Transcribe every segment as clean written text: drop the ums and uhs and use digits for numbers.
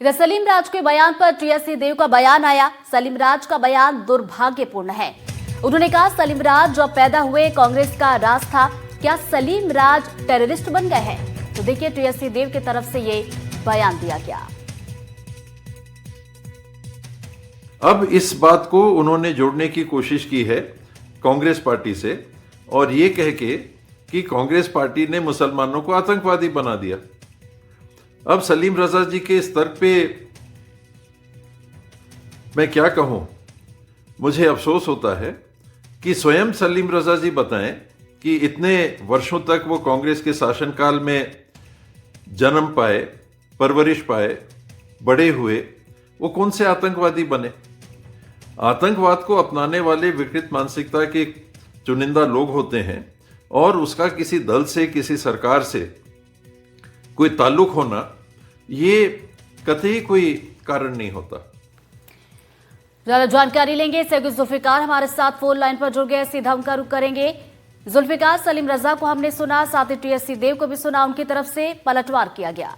इधर सलीम राज के बयान पर टीएस देव का बयान आया। सलीम राज का बयान दुर्भाग्यपूर्ण है। उन्होंने कहा सलीम राज जब पैदा हुए कांग्रेस का राज था, क्या सलीम राज टेररिस्ट बन गए हैं? तो देखिए टीएस देव की तरफ से ये बयान दिया गया। अब इस बात को उन्होंने जोड़ने की कोशिश की है कांग्रेस पार्टी से और ये कह के कि कांग्रेस पार्टी ने मुसलमानों को आतंकवादी बना दिया। अब सलीम रजा जी के स्तर पे मैं क्या कहूं, मुझे अफसोस होता है कि स्वयं सलीम रजा जी बताएं कि इतने वर्षों तक वो कांग्रेस के शासनकाल में जन्म पाए, परवरिश पाए, बड़े हुए, वो कौन से आतंकवादी बने। आतंकवाद को अपनाने वाले विकृत मानसिकता के चुनिंदा लोग होते हैं और उसका किसी दल से, किसी सरकार से कोई ताल्लुक होना ये कतई कोई कारण नहीं होता। ज्यादा जानकारी लेंगे सैयद जुल्फिकार हमारे साथ फोन लाइन पर जुड़ गए, सीधा उनका रुख करेंगे। जुल्फिकार, सलीम रजा को हमने सुना, साथ ही टीएस देव को भी सुना, उनकी तरफ से पलटवार किया गया।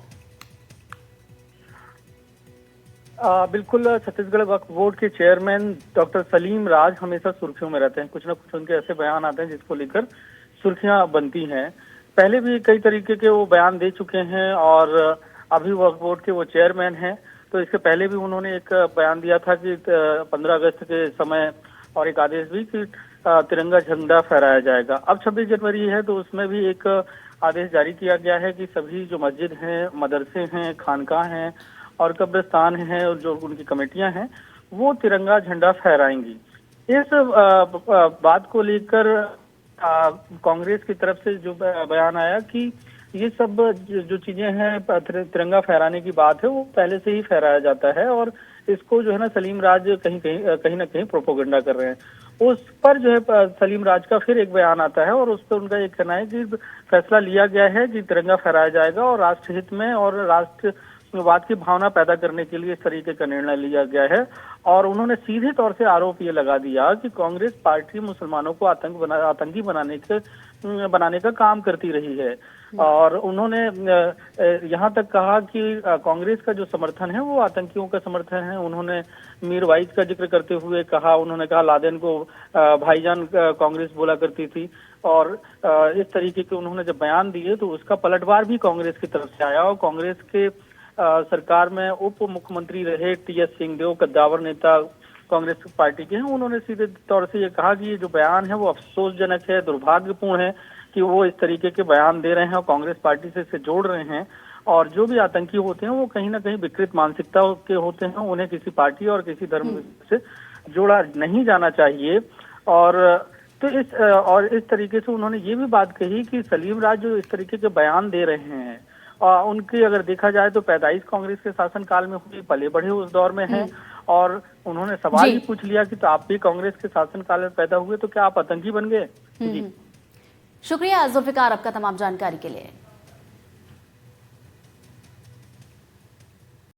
बिल्कुल, छत्तीसगढ़ वक्फ बोर्ड के चेयरमैन डॉक्टर सलीम राज हमेशा सुर्खियों में रहते हैं। कुछ ना कुछ उनके ऐसे बयान आते हैं जिसको लेकर सुर्खियां बनती हैं। पहले भी कई तरीके के वो बयान दे चुके हैं और अभी वक्फ बोर्ड के वो चेयरमैन हैं। तो इसके पहले भी उन्होंने एक बयान दिया था कि 15 अगस्त के समय और एक आदेश भी कि तिरंगा झंडा फहराया जाएगा। अब 26 जनवरी है तो उसमें भी एक आदेश जारी किया गया है कि सभी जो मस्जिद हैं, मदरसे हैं, खानकाह हैं और कब्रिस्तान हैं और जो उनकी कमेटियां हैं वो तिरंगा झंडा फहराएंगी। इस बात को लेकर कांग्रेस की तरफ से जो बयान आया कि ये सब जो चीजें हैं, तिरंगा फहराने की बात है वो पहले से ही फहराया जाता है और इसको जो है ना सलीम राज कहीं ना कहीं प्रोपोगंडा कर रहे हैं। उस पर जो है सलीम राज का फिर एक बयान आता है और उस पर उनका एक कहना है कि फैसला लिया गया है कि तिरंगा फहराया जाएगा और राष्ट्र हित में और राष्ट्रवाद की भावना पैदा करने के लिए इस तरीके का निर्णय लिया गया है। और उन्होंने सीधे तौर से आरोप ये लगा दिया कि कांग्रेस पार्टी मुसलमानों को आतंकी बनाने का काम करती रही है। और उन्होंने यहाँ तक कहा कि कांग्रेस का जो समर्थन है वो आतंकियों का समर्थन है। उन्होंने मीर वाइज का जिक्र करते हुए कहा, उन्होंने कहा लादेन को भाईजान कांग्रेस बोला करती थी और इस तरीके के उन्होंने जब बयान दिए तो उसका पलटवार भी कांग्रेस की तरफ से आया। और कांग्रेस के सरकार में उप मुख्यमंत्री रहे टीएस सिंहदेव, कद्दावर नेता कांग्रेस पार्टी के हैं, उन्होंने सीधे तौर से ये कहा कि ये जो बयान है वो अफसोसजनक है, दुर्भाग्यपूर्ण है कि वो इस तरीके के बयान दे रहे हैं और कांग्रेस पार्टी से इसे जोड़ रहे हैं। और जो भी आतंकी होते हैं वो कहीं ना कहीं विकृत मानसिकता के होते हैं, उन्हें किसी पार्टी और किसी धर्म से जोड़ा नहीं जाना चाहिए। और इस तरीके से उन्होंने ये भी बात कही कि सलीम राज जो इस तरीके के बयान दे रहे हैं उनकी अगर देखा जाए तो पैदाइश कांग्रेस के शासनकाल में हुई, पले बढ़े उस दौर में हैं। और उन्होंने सवाल ही पूछ लिया कि तो आप भी कांग्रेस के शासनकाल में पैदा हुए तो क्या आप आतंकी बन गए? जी शुक्रिया जुल्फिकार आपका तमाम जानकारी के लिए।